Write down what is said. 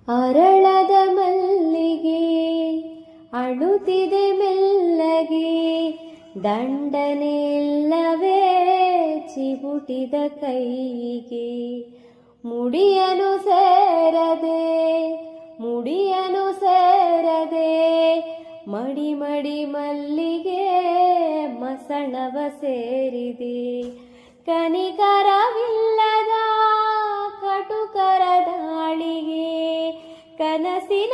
ಅರಳದ ಮಲ್ಲಿಗೆ ಅಳುತ್ತಿದೆ ಮೆಲ್ಲಗೆ, ದಂಡನೆ ಇಲ್ಲವೇ ಚಿಬುಟಿದ ಕೈಗೆ. ಮುಡಿಯನು ಸೇರದೆ ಮಡಿ ಮಡಿ ಮಲ್ಲಿಗೆ ಮಸಣವ ಸೇರಿದೆ. ಕನಿಕರವಿಲ್ಲದ ಕಟುಕರ ದಾಳಿಗೆ ಕನಸಿನ